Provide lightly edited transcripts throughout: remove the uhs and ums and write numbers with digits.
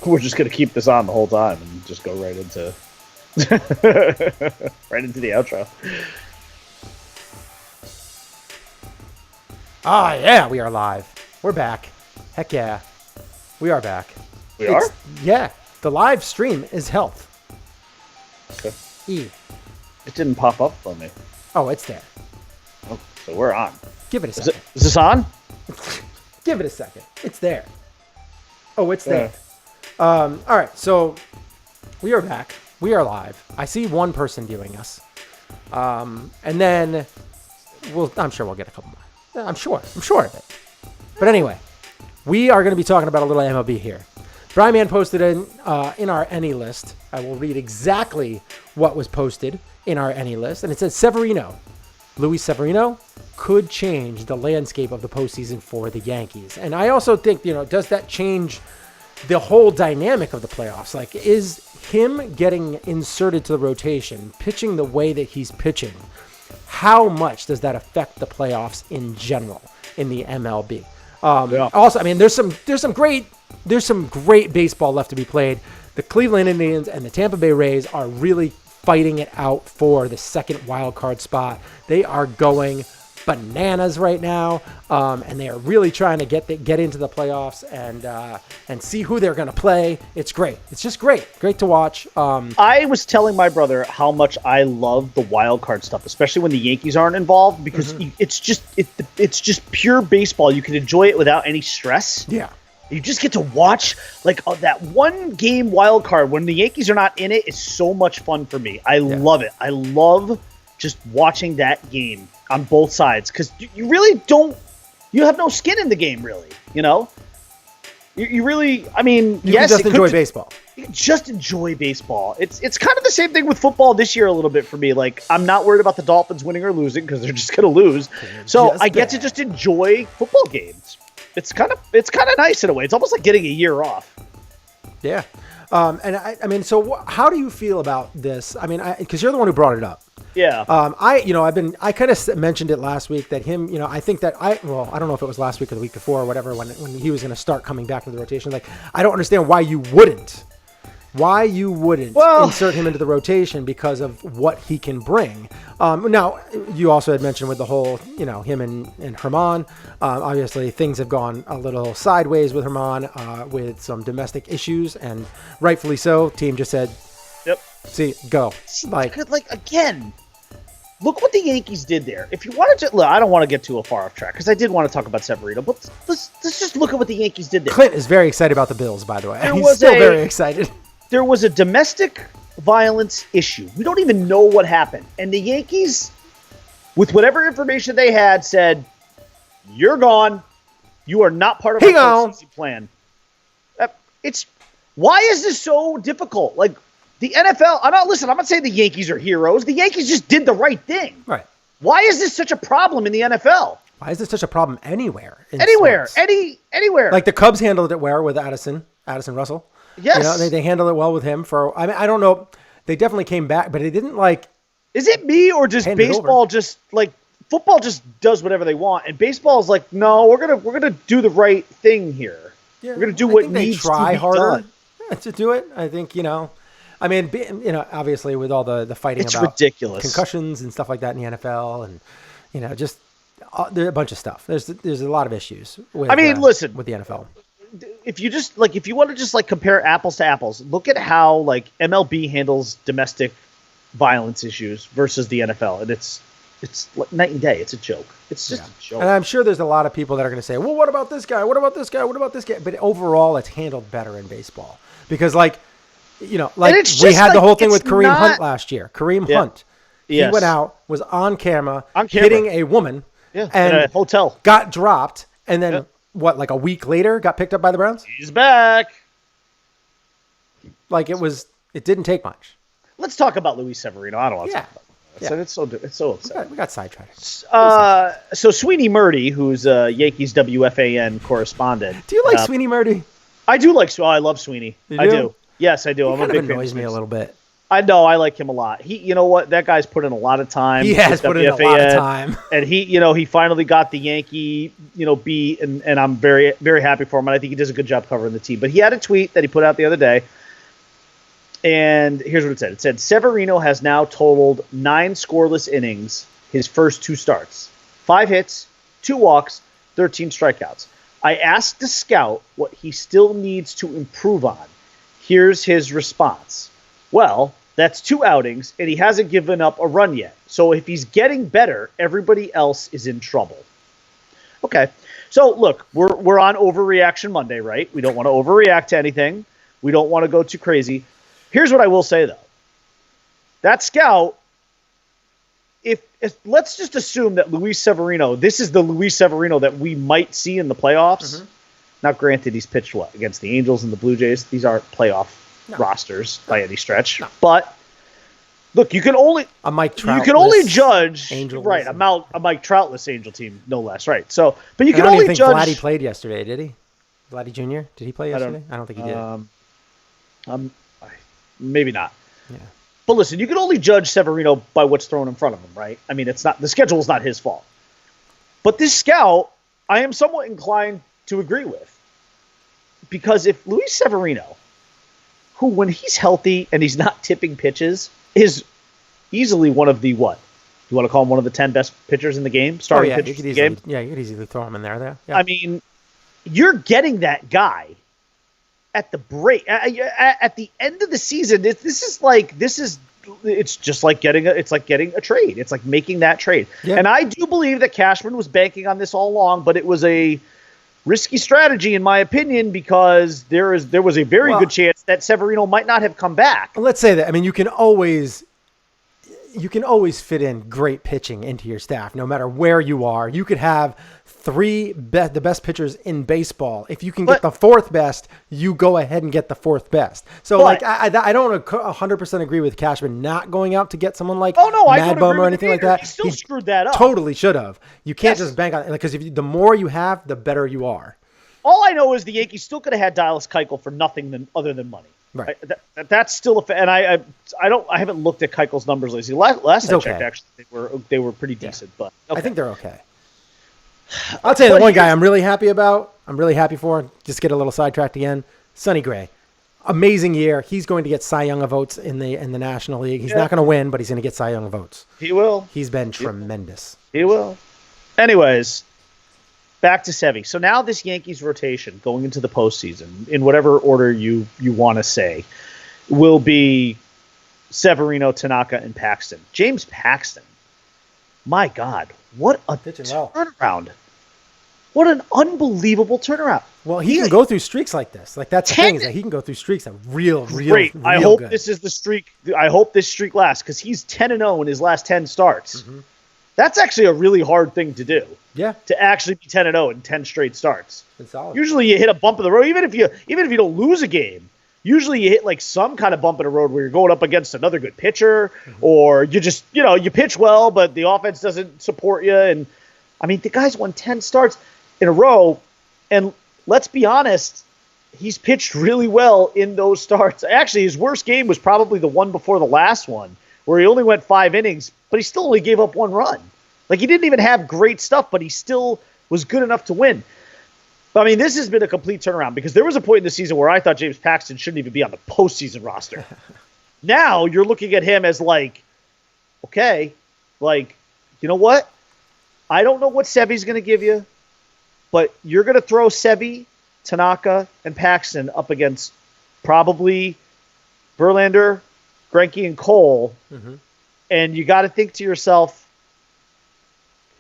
we're just going to keep this on the whole time and just go right into right into the outro. Ah, yeah, we are live. We're back. Heck yeah. We are back. We are? Yeah. The live stream is health. Okay. E. It didn't pop up for me. Oh, it's there. Oh, so we're on. Give it a second. Is this on? Give it a second. It's there. Oh, it's there. All right, so we are back. We are live. I see one person viewing us. And then I'm sure we'll get a couple more. I'm sure of it. But anyway, we are going to be talking about a little MLB here. Brian Man posted in our Any list. I will read exactly what was posted in our Any list. And it says Severino. Luis Severino could change the landscape of the postseason for the Yankees. And I also think, does that change the whole dynamic of the playoffs? Like, is him getting inserted to the rotation, pitching the way that he's pitching, how much does that affect the playoffs in general in the MLB? Also, I mean, there's some great baseball left to be played. The Cleveland Indians and the Tampa Bay Rays are really fighting it out for the second wild card spot. They are going bananas right now, and they are really trying to get into the playoffs and see who they're going to play. It's great. It's just great to watch. I was telling my brother how much I love the wild card stuff, especially when the Yankees aren't involved, because it's just pure baseball. You can enjoy it without any stress. Yeah. You just get to watch that one game wild card when the Yankees are not in it is so much fun for me. I love it. I love just watching that game on both sides, because you really you have no skin in the game, really. You really, I mean, you can just enjoy baseball. You can just enjoy baseball. It's kind of the same thing with football this year a little bit for me. Like, I'm not worried about the Dolphins winning or losing because they're just going to lose. So I get to just enjoy football games. It's kind of nice in a way. It's almost like getting a year off. Yeah. And I mean, so how do you feel about this? I mean, because you're the one who brought it up. Yeah. I kind of mentioned it last week that him, I think that I don't know if it was last week or the week before or whatever, when he was going to start coming back into the rotation. Like, I don't understand why you wouldn't insert him into the rotation because of what he can bring. Now, you also had mentioned with the whole, him and Herman. Obviously, things have gone a little sideways with Herman with some domestic issues, and rightfully so. Team just said, "Yep, see, go." Again, look what the Yankees did there. If you wanted to, look, I don't want to get too far off track because I did want to talk about Severino, but let's just look at what the Yankees did there. Clint is very excited about the Bills, by the way. He's still very excited. There was a domestic violence issue. We don't even know what happened. And the Yankees, with whatever information they had, said, "You're gone. You are not part of our postseason plan." Why is this so difficult? Like, the NFL, I'm not saying the Yankees are heroes. The Yankees just did the right thing. Right. Why is this such a problem in the NFL? Why is this such a problem anywhere? Anywhere. Like the Cubs handled it well with Addison Russell. Yes. They handled it well with him I don't know. They definitely came back, but it didn't Is it me or just baseball just football just does whatever they want, and baseball is like, no, we're gonna do the right thing here. Yeah, we're gonna do what needs to be harder done. To do it. I think I mean, obviously with all the fighting it's about ridiculous concussions and stuff like that in the NFL, and just there's a bunch of stuff. There's a lot of issues. Listen, with the NFL. If you want to just compare apples to apples, look at how MLB handles domestic violence issues versus the NFL, and it's night and day. It's a joke. It's just a joke. And I'm sure there's a lot of people that are going to say, well, what about this guy? What about this guy? What about this guy? But overall, it's handled better in baseball because, we had the whole thing with Kareem Hunt last year. Kareem Hunt, he went out, was on camera hitting a woman, and in a hotel, got dropped, and then a week later, got picked up by the Browns? He's back. It didn't take much. Let's talk about Luis Severino. I don't want to talk about that. Yeah. It's so upsetting. We got sidetracked. So Sweeney Murdy, who's a Yankees WFAN correspondent. Do you like Sweeney Murdy? I do like. I love Sweeney. You do? I do. Yes, I do. I'm a big fan. Annoys me a little bit. I know I like him a lot. You know what? That guy's put in a lot of time. He has put in a lot of time. And he finally got the Yankee, beat, and I'm very, very happy for him. And I think he does a good job covering the team. But he had a tweet that he put out the other day. And here's what it said. It said, Severino has now totaled 9 scoreless innings his first 2 starts. 5 hits, 2 walks, 13 strikeouts. I asked the scout what he still needs to improve on. Here's his response. Well, that's 2 outings, and he hasn't given up a run yet. So if he's getting better, everybody else is in trouble. Okay. So, look, we're on Overreaction Monday, right? We don't want to overreact to anything. We don't want to go too crazy. Here's what I will say, though. That scout, if let's just assume that Luis Severino, this is the Luis Severino that we might see in the playoffs. Mm-hmm. Now, granted, he's pitched against the Angels and the Blue Jays. These aren't playoff rosters by any stretch. No. But look, you can only judge Angels, right a Mike Troutless Angel team, no less, right? So, but you can only only think judge. Vladdy played yesterday, did he? Vladdy Jr. Did he play yesterday? I don't think he did. Maybe not. Yeah. But listen, you can only judge Severino by what's thrown in front of him, right? I mean, it's not the schedule is not his fault. But this scout, I am somewhat inclined to agree with, because if Luis Severino, who when he's healthy and he's not tipping pitches, is easily one of the what? You want to call him one of the 10 best pitchers in the game? Starting pitchers in the game? Yeah, you could easily throw him in there. Yeah. I mean, you're getting that guy at the break at the end of the season. It's just like getting a trade. It's like making that trade. Yeah. And I do believe that Cashman was banking on this all along, but it was a risky strategy in my opinion, because there was a very good chance that Severino might not have come back. Let's say that. I mean, you can always fit in great pitching into your staff, no matter where you are. You could have the best pitchers in baseball. If you can get the 4th best, you go ahead and get the 4th best. So, I don't 100% agree with Cashman not going out to get someone like Mad Bum or anything like that. He still screwed that up. Totally should have. You can't just bank on it, because the more you have, the better you are. All I know is the Yankees still could have had Dallas Keuchel for nothing other than money. Right. That's still and I haven't looked at Keuchel's numbers lately. Last I checked, actually, they were pretty decent, but okay. I think they're okay. I'll tell you the one guy I'm really happy about. I'm really happy for. Just get a little sidetracked again. Sonny Gray, amazing year. He's going to get Cy Young votes in the National League. He's not going to win, but he's going to get Cy Young votes. He will. He's been tremendous. He will. Anyways, back to Sevy. So now this Yankees rotation going into the postseason, in whatever order you want to say, will be Severino, Tanaka, and Paxton. James Paxton. My God, what a turnaround. What an unbelievable turnaround. Well, he can go through streaks like this. Like, that's the thing, is that he can go through streaks that real great. Real I hope good. this is the streak. I hope this streak lasts, because he's 10-0 in his last 10 starts. Mm-hmm. That's actually a really hard thing to do. Yeah. To actually be 10-0 in 10 straight starts. It's solid. Usually you hit a bump in the road, even if you don't lose a game. Usually you hit like some kind of bump in the road where you're going up against another good pitcher, or you just, you pitch well, but the offense doesn't support you. And I mean, the guy's won 10 starts in a row, and let's be honest, he's pitched really well in those starts. Actually, his worst game was probably the one before the last one, where he only went 5 innings, but he still only gave up 1 run. Like, he didn't even have great stuff, but he still was good enough to win. But I mean, this has been a complete turnaround, because there was a point in the season where I thought James Paxton shouldn't even be on the postseason roster. Now you're looking at him as like, okay, like, you know what? I don't know what Sevy's going to give you, but you're going to throw Sevy, Tanaka, and Paxton up against probably Verlander, Greinke, and Cole, and you got to think to yourself,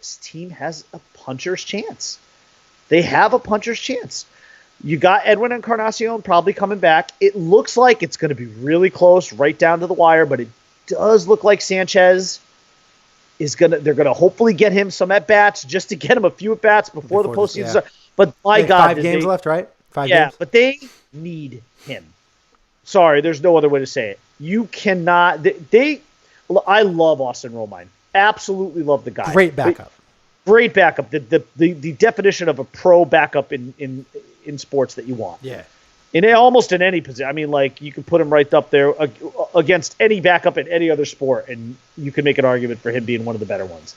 this team has a puncher's chance. They have a puncher's chance. You got Edwin Encarnacion probably coming back. It looks like it's going to be really close, right down to the wire, but it does look like Sanchez they're going to hopefully get him some at-bats, just to get him a few at-bats before the postseason starts. But my God. 5 games left, right? 5 games. Yeah, but they need him. Sorry, there's no other way to say it. You cannot. I love Austin Romine. Absolutely love the guy. Great backup. Great backup. The definition of a pro backup in sports that you want. Yeah. almost in any position. I mean, like, you could put him right up there against any backup in any other sport, and you can make an argument for him being one of the better ones.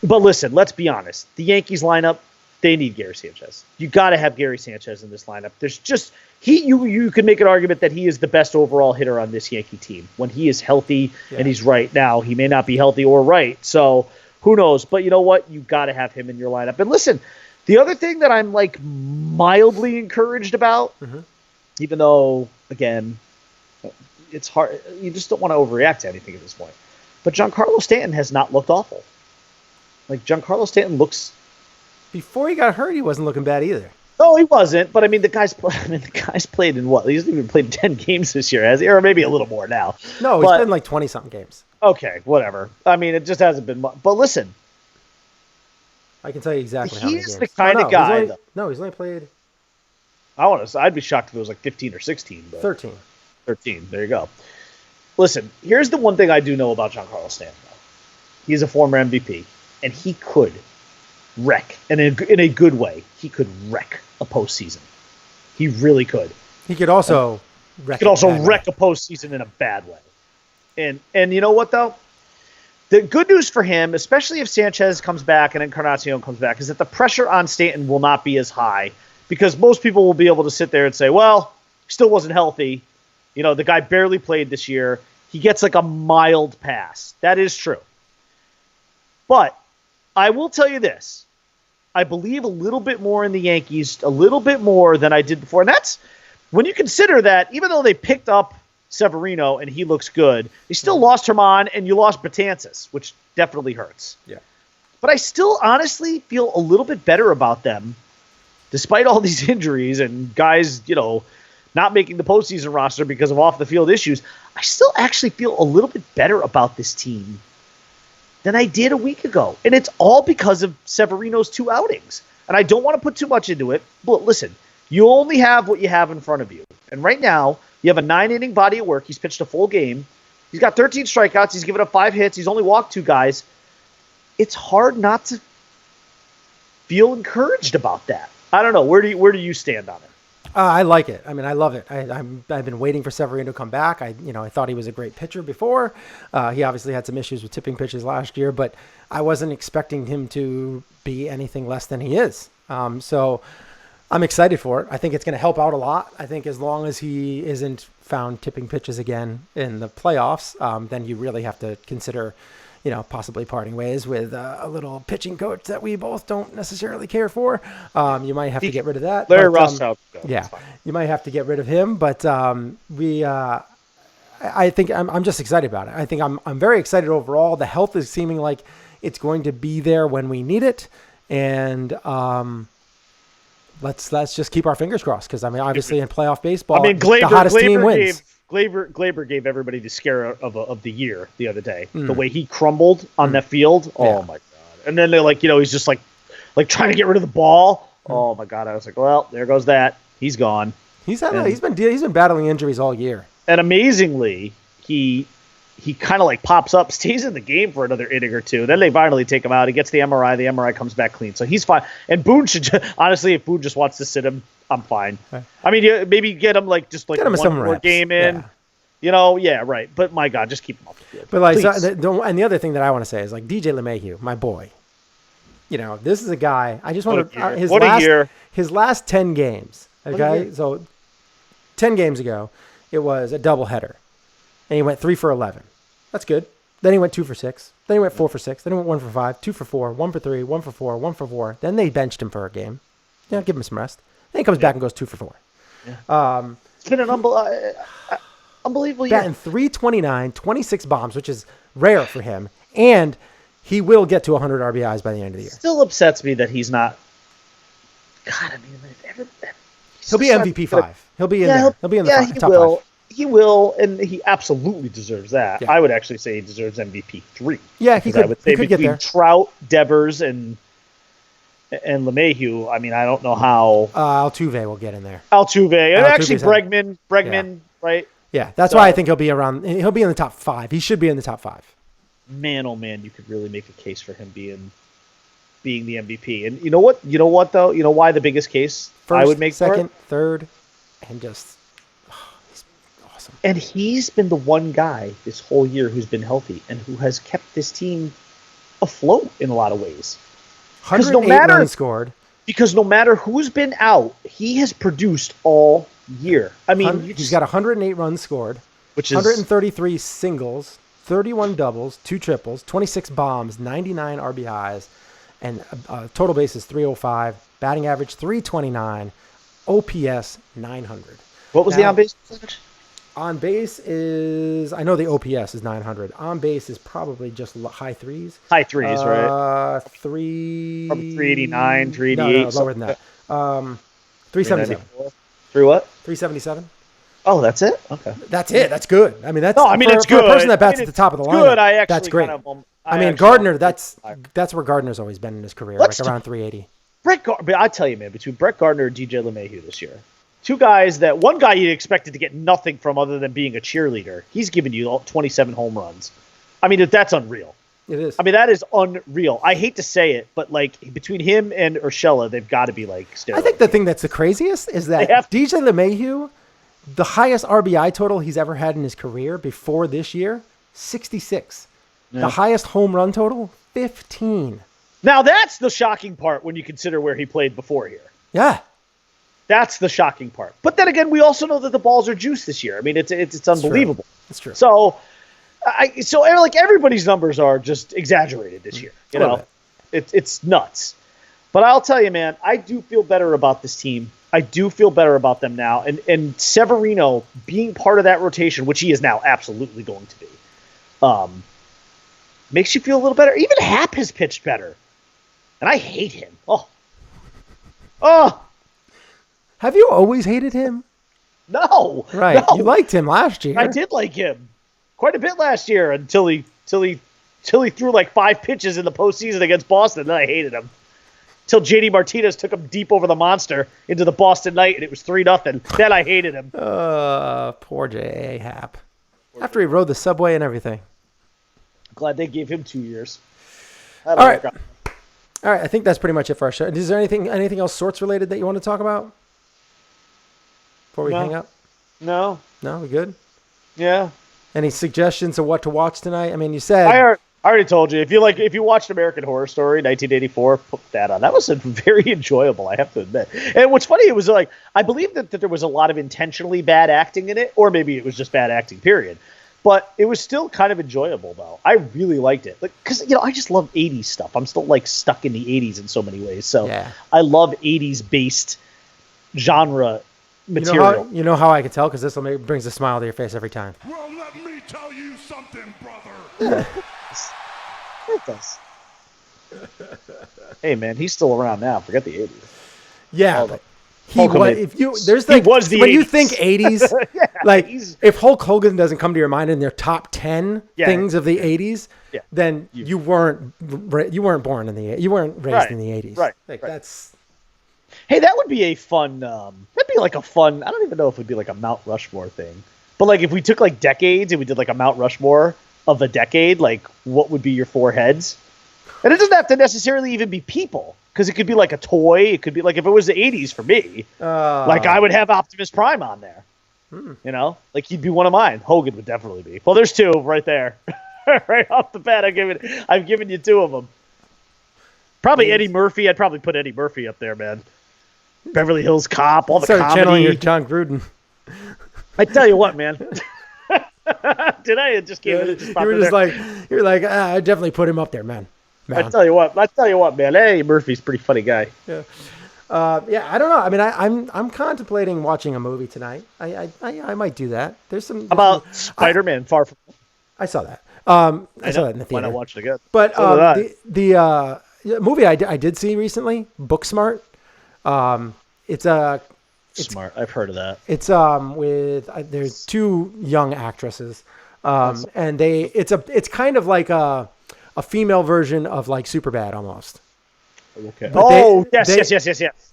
But listen, let's be honest. The Yankees lineup, they need Gary Sanchez. You got to have Gary Sanchez in this lineup. There's just you can make an argument that he is the best overall hitter on this Yankee team when he is healthy and he's right. Now, he may not be healthy or right, so who knows? But you know what? You got to have him in your lineup. And listen, the other thing that I'm like mildly encouraged about, even though, again, it's hard. You just don't want to overreact to anything at this point. But Giancarlo Stanton has not looked awful. Like, Giancarlo Stanton looks... Before he got hurt, he wasn't looking bad either. No, he wasn't. But, I mean, the guy's played in what? He hasn't even played 10 games this year, has he? Or maybe a little more now. No, he's played in like 20-something games. Okay, whatever. I mean, it just hasn't been much. But listen... I can tell you exactly how many games. He's the kind of guy... He's only played... I'd be shocked if it was like 15 or 16. But 13. 13. There you go. Listen, here's the one thing I do know about Giancarlo Stanton, though. He's a former MVP, and he could wreck, and in a good way, he could wreck a postseason. He really could. He could also wreck a postseason in a bad way. And you know what, though? The good news for him, especially if Sanchez comes back and Encarnacion comes back, is that the pressure on Stanton will not be as high because most people will be able to sit there and say, well, he still wasn't healthy. You know, the guy barely played this year. He gets like a mild pass. That is true. But I will tell you this. I believe a little bit more in the Yankees, a little bit more than I did before. And that's when you consider that even though they picked up Severino and he looks good, they still lost Herman and you lost Betances, which definitely hurts. Yeah. But I still honestly feel a little bit better about them despite all these injuries and guys, not making the postseason roster because of off-the-field issues. I still actually feel a little bit better about this team than I did a week ago. And it's all because of Severino's 2 outings. And I don't want to put too much into it, but listen, you only have what you have in front of you. And right now, you have a 9-inning body of work. He's pitched a full game. He's got 13 strikeouts. He's given up 5 hits. He's only walked 2 guys. It's hard not to feel encouraged about that. I don't know. Where do you stand on it? I like it. I mean, I love it. I've been waiting for Severino to come back. I thought he was a great pitcher before. He obviously had some issues with tipping pitches last year, but I wasn't expecting him to be anything less than he is. So I'm excited for it. I think it's going to help out a lot. I think as long as he isn't found tipping pitches again in the playoffs, then you really have to consider, possibly parting ways with a little pitching coach that we both don't necessarily care for. You might have to get rid of that. Larry Ross out. Yeah, you might have to get rid of him, but I think I'm just excited about it. I think I'm very excited overall. The health is seeming like it's going to be there when we need it, and let's just keep our fingers crossed because obviously in playoff baseball, the hottest team wins. Glaber gave everybody the scare of the year the other day. The way he crumbled on that field. Oh my God. And then they're like, he's just like trying to get rid of the ball. Oh my God. I was like, well, there goes that. He's gone. He's been battling injuries all year. And amazingly, he kind of like pops up, stays in the game for another inning or two. Then they finally take him out. He gets the MRI. The MRI comes back clean. So he's fine. And Boone honestly, if Boone just wants to sit him, I'm fine. Okay. I mean, maybe get him like one more game in. Yeah. Yeah, right. But my God, just keep him off the field. But and the other thing that I want to say is DJ LeMahieu, my boy. This is a guy. I just want to his last 10 games. Okay, so 10 games ago, it was a doubleheader, and he went 3 for 11. That's good. Then he went 2 for 6. Then he went 4 for 6. Then he went 1 for 5, 2 for 4, 1 for 3, 1 for 4, 1 for 4. Then they benched him for a game. Give him some rest. Then he comes back and goes 2 for 4. Yeah. It's been an unbelievable year. Batting .329, 26 bombs, which is rare for him, and he will get to 100 RBIs by the end of the year. Still upsets me that he's not. God, I mean, he'll be MVP 5. He'll be in there. He'll be in the top 5. He will, and he absolutely deserves that. Yeah. I would actually say he deserves MVP 3. Yeah, he could. I would say between get there. Trout, Devers, and LeMahieu, I mean, I don't know how. Altuve will get in there. Altuve. And actually, Bregman, right? Yeah, that's why I think he'll be in the top 5. He should be in the top 5. Man, oh man, you could really make a case for him being the MVP. And you know what though? You know why the biggest case First, I would make second, for it? third. and just he's awesome. And he's been the one guy this whole year who's been healthy and who has kept this team afloat in a lot of ways. 108 runs scored. Because no matter who's been out, he has produced all year. I mean, he's got 108 runs scored, which is 133 singles, 31 doubles, 2 triples, 26 bombs, 99 RBIs, and total bases 305, batting average 329, OPS 900. What was the on base percentage? On base is, I know the OPS is 900. On base is probably just high threes. High threes, right? Probably 389, 388. No, lower than that. 377. 3 what? 377. Oh, that's it? Okay. That's it. That's good. I mean, that's it's good. For a person that bats at the top of the lineup. Good. That's great. I mean, Gardner, that's where Gardner's always been in his career, like around 380. I tell you, man, between Brett Gardner and DJ LeMahieu this year, two guys that one guy you expected to get nothing from other than being a cheerleader. He's given you 27 home runs. I mean, that's unreal. It is. I mean, that is unreal. I hate to say it, but like between him and Urshela, they've got to be like steroids. I think the thing that's the craziest is that DJ LeMahieu, the highest RBI total he's ever had in his career before this year, 66. Yeah. The highest home run total, 15. Now that's the shocking part when you consider where he played before here. Yeah. That's the shocking part. But then again, we also know that the balls are juiced this year. I mean, it's unbelievable. That's true. So like everybody's numbers are just exaggerated this year. You know, it's nuts. But I'll tell you, man, I do feel better about this team. I do feel better about them now. And Severino being part of that rotation, which he is now absolutely going to be, makes you feel a little better. Even Happ has pitched better. And I hate him. Oh. Have you always hated him? No. Right. No. You liked him last year. I did like him quite a bit last year until he threw like 5 pitches in the postseason against Boston. Then I hated him. Till JD Martinez took him deep over the monster into the Boston Knight, and it was 3-0. Then I hated him. Poor J.A. Happ. After he rode the subway and everything. Glad they gave him 2 years. All right. All right. I think that's pretty much it for our show. Is there anything else sorts related that you want to talk about before we hang up? No. No, we good? Yeah. Any suggestions of what to watch tonight? I mean, you said I already told you. If you watched American Horror Story 1984, put that on. That was very enjoyable, I have to admit. And what's funny, it was like I believe that there was a lot of intentionally bad acting in it, or maybe it was just bad acting, period. But it was still kind of enjoyable, though. I really liked it. Because, I just love 80s stuff. I'm still, stuck in the 80s in so many ways. So yeah. I love 80s-based genre material. You know how I can tell? Because this brings a smile to your face every time. Well, let me tell you something, brother. Yeah. It does. Hey, man, he's still around now. Forget the 80s. Yeah, but when you think 80s, yeah, if Hulk Hogan doesn't come to your mind in their top 10 things of the 80s, then you weren't born in the you weren't raised in the 80s. Right. That's. Hey, that would be a fun. That'd be like a fun. I don't even know if it'd be like a Mount Rushmore thing, but if we took decades and we did a Mount Rushmore of a decade, what would be your 4 heads? And it doesn't have to necessarily even be people. Because it could be like a toy. It could be if it was the 80s for me, I would have Optimus Prime on there. He'd be one of mine. Hogan would definitely be. Well, there's 2 right there. Right off the bat, I've given you 2 of them. Probably Eddie Murphy. I'd probably put Eddie Murphy up there, man. Beverly Hills Cop, all the comedy. Channeling your John Gruden. I tell you what, man. Did I just give it? You're like, I definitely put him up there, man. I tell you what, man. Hey, Murphy's a pretty funny guy. Yeah. I don't know. I mean, I'm contemplating watching a movie tonight. I might do that. There's some about Spider-Man Far From. I saw that. I saw that in the theater. Why not watch it again? But the movie I did see recently, Booksmart. It's Smart. I've heard of that. It's with there's 2 young actresses, and it's kind of like a female version of Superbad almost. Okay. But yes.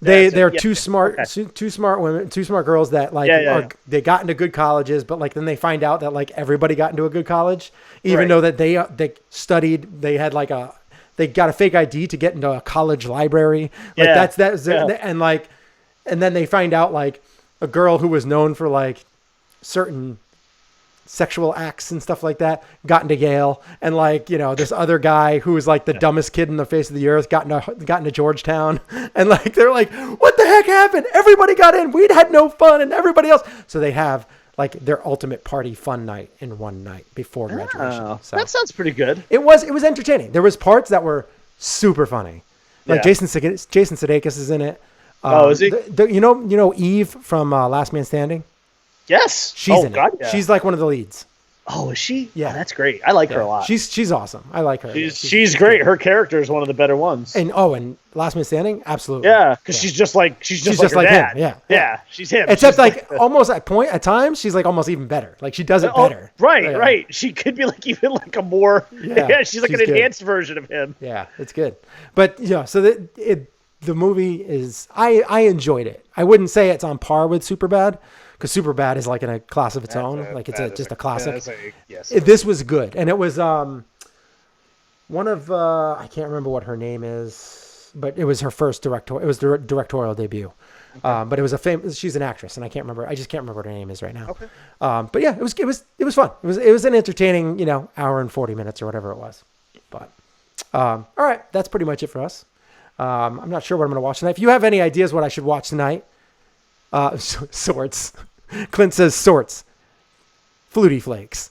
They're two smart women, 2 smart girls that they got into good colleges, but then they find out that everybody got into a good college, even though that they studied, they had they got a fake ID to get into a college library. And then they find out a girl who was known for like certain sexual acts and stuff like that got into Yale, and like, you know, this other guy who was like the dumbest kid in the face of the earth got into Georgetown, and like they're like, what the heck happened? Everybody got in. We'd had no fun, and everybody else. So they have like their ultimate party fun night in one night before graduation. So that sounds pretty good. it was entertaining. There was parts that were super funny. Like Jason Sudeikis is in it. Is he? You know Eve from Last Man Standing? Yes. She's in it. Yeah. She's like one of the leads. Oh, is she? Yeah. Oh, that's great. I like her a lot. She's awesome. I like her. She's great. Her character is one of the better ones. And Last Man Standing, absolutely. Yeah, because she's just like her dad. him. Yeah, she's him. Except she's like almost at times she's like almost even better. Like she does it better. Right. She could be like even like a more. Yeah, she's like an enhanced version of him. Yeah, it's good. But yeah, so the movie is I enjoyed it. I wouldn't say it's on par with Superbad, because Superbad is like in a class of its own. Like it's just a classic. Yes. This was good, and it was one of I can't remember what her name is, but it was her first directorial debut. Okay. But it was she's an actress, and I just can't remember what her name is right now. Okay. But yeah, it was fun. It was an entertaining, hour and 40 minutes or whatever it was. But all right, that's pretty much it for us. I'm not sure what I'm going to watch tonight. If you have any ideas what I should watch tonight, sorts. Clint says sorts. Flutie Flakes.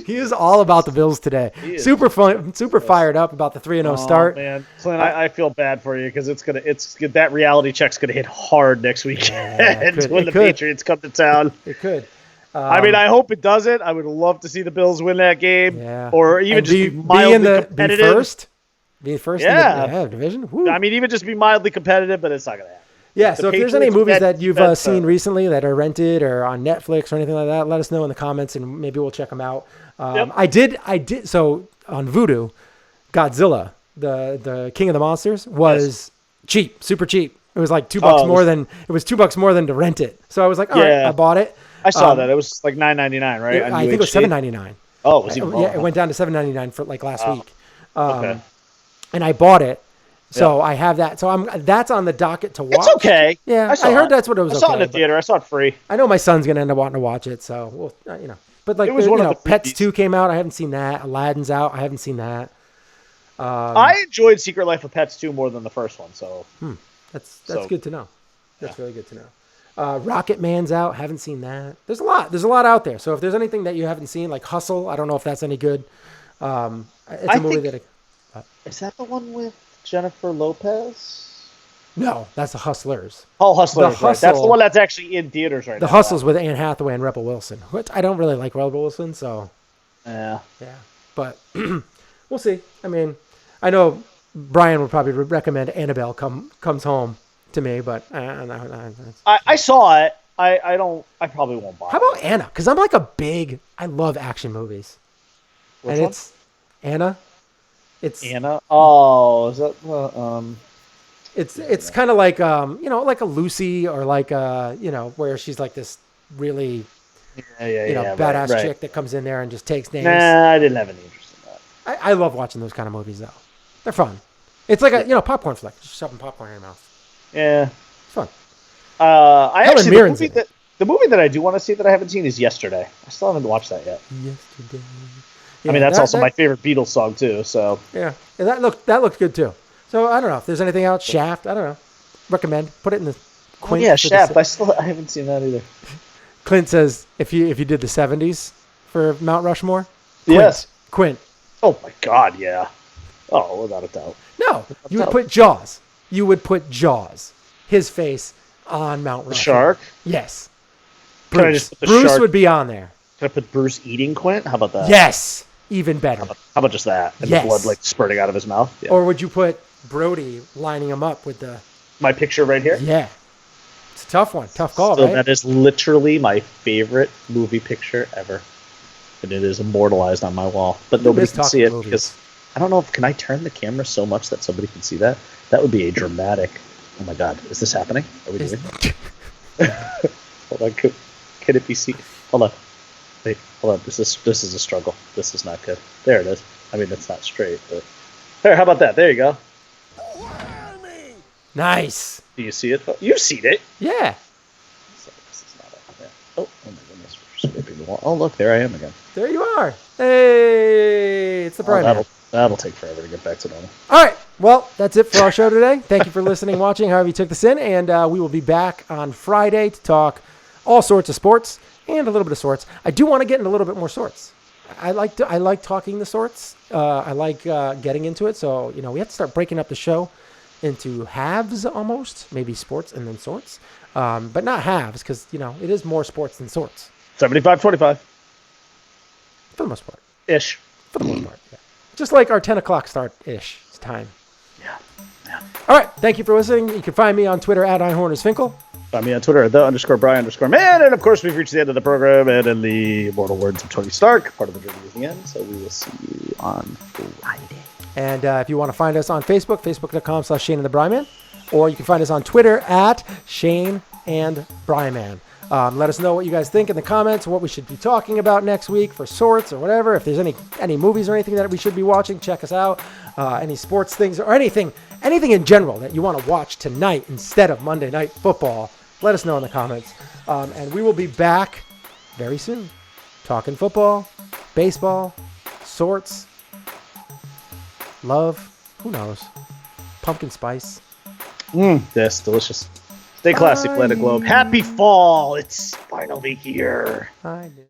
He is all about the Bills today. Super fun, super fired up about the 3-0 start. Man, Clint, I feel bad for you because that reality check's gonna hit hard next weekend when the Patriots come to town. It could. I mean, I hope it doesn't. I would love to see the Bills win that game, or even just be mildly competitive. Be first in the division. Woo. I mean, even just be mildly competitive, but it's not gonna happen. Yeah, so if there's any movies that you've seen recently that are rented or on Netflix or anything like that, let us know in the comments and maybe we'll check them out. I did. So on Vudu, Godzilla, the King of the Monsters, was cheap, super cheap. It was like $2 more than $2 more than to rent it. So I was like, all right, I bought it. I saw that. It was like $9.99, right? I think it was $7.99. Oh, it was even more. Yeah, it went down to $7.99 for like last week. Okay. And I bought it. So I have that. So that's on the docket to watch. It's okay. Yeah, I heard that's what it was. I saw it in the theater. I saw it free. I know my son's gonna end up wanting to watch it. So we'll, But like, it was one of the Pets 2 came out. I haven't seen that. Aladdin's out. I haven't seen that. I enjoyed Secret Life of Pets 2 more than the first one. So that's good to know. That's really good to know. Rocket Man's out. Haven't seen that. There's a lot out there. So if there's anything that you haven't seen, like Hustle, I don't know if that's any good. It's a movie is that the one with Jennifer Lopez? No, that's the Hustlers. Oh, Hustlers. Right. That's the one that's actually in theaters right now. The Hustle's with Anne Hathaway and Rebel Wilson, which I don't really like Rebel Wilson, so. Yeah. But we'll see. I mean, I know Brian would probably recommend Annabelle Comes Home to me, but I saw it. I probably won't buy it. How about Anna? Because I'm like I love action movies. Which one? It's Anna. It's Anna. Oh, is that It's kind of like like a Lucy, or like where she's like this really badass chick that comes in there and just takes names. Nah, I didn't have any interest in that. I love watching those kind of movies though. They're fun. It's like a popcorn flick, just shoving popcorn in your mouth. Yeah, it's fun. The movie that I do want to see that I haven't seen is Yesterday. I still haven't watched that yet. Yesterday. Yeah, I mean, that's also my favorite Beatles song too. So yeah, that looked good too. So I don't know if there's anything else. Shaft, I don't know. Recommend. Put it in the Quint. Yeah, Shaft. I haven't seen that either. Clint says if you did the 70s for Mount Rushmore. Yes. Quint. Oh my God, yeah. Oh, without a doubt. No, you would put Jaws. You would put Jaws. His face on Mount Rushmore. The shark. Yes. Can I just put the Bruce shark? Would be on there. Can I put Bruce eating Quint? How about that? Yes. Even better. How about just that? And the blood like spurting out of his mouth? Yeah. Or would you put Brody lining him up with my picture right here? Yeah. It's a tough one. Tough call, so right? That is literally my favorite movie picture ever. And it is immortalized on my wall. But nobody can see it because I don't know can I turn the camera so much that somebody can see that? That would be a dramatic. Oh my God. Is this happening? Are we doing it? Hold on. Can it be seen? Hold on. Wait, hold on. This is a struggle. This is not good. There it is. I mean, it's not straight, but there. How about that? There you go. Nice. Do you see it? You've seen it. Yeah. Oh my goodness, we're scraping the wall. Oh, look, there I am again. There you are. Hey, it's the Brian Man. That'll take forever to get back to normal. All right. Well, that's it for our show today. Thank you for listening, watching, however you took this in. And we will be back on Friday to talk all sorts of sports and a little bit of sorts. I do want to get into a little bit more sorts. I like talking the sorts. I like getting into it. So, we have to start breaking up the show into halves almost, maybe sports and then sorts. But not halves because, it is more sports than sorts. 75-25. For the most part. Ish. For the most part, yeah. Just like our 10 o'clock start-ish time. Yeah. All right. Thank you for listening. You can find me on Twitter at @IHornersFinkel. Find me on Twitter at _Brian_man. And of course, we've reached the end of the program and in the immortal words of Tony Stark, part of the journey is the end. So we will see you on Friday. And if you want to find us on Facebook, facebook.com/Shane and the Brian Man, or you can find us on Twitter at Shane and Brian Man. Let us know what you guys think in the comments, what we should be talking about next week for sorts or whatever. If there's any movies or anything that we should be watching, check us out. Any sports things or anything in general that you want to watch tonight instead of Monday Night Football, let us know in the comments. And we will be back very soon talking football, baseball, sorts, love, who knows, pumpkin spice. Yes, delicious. Stay classy, Planet Globe. Happy fall. It's finally here. I did.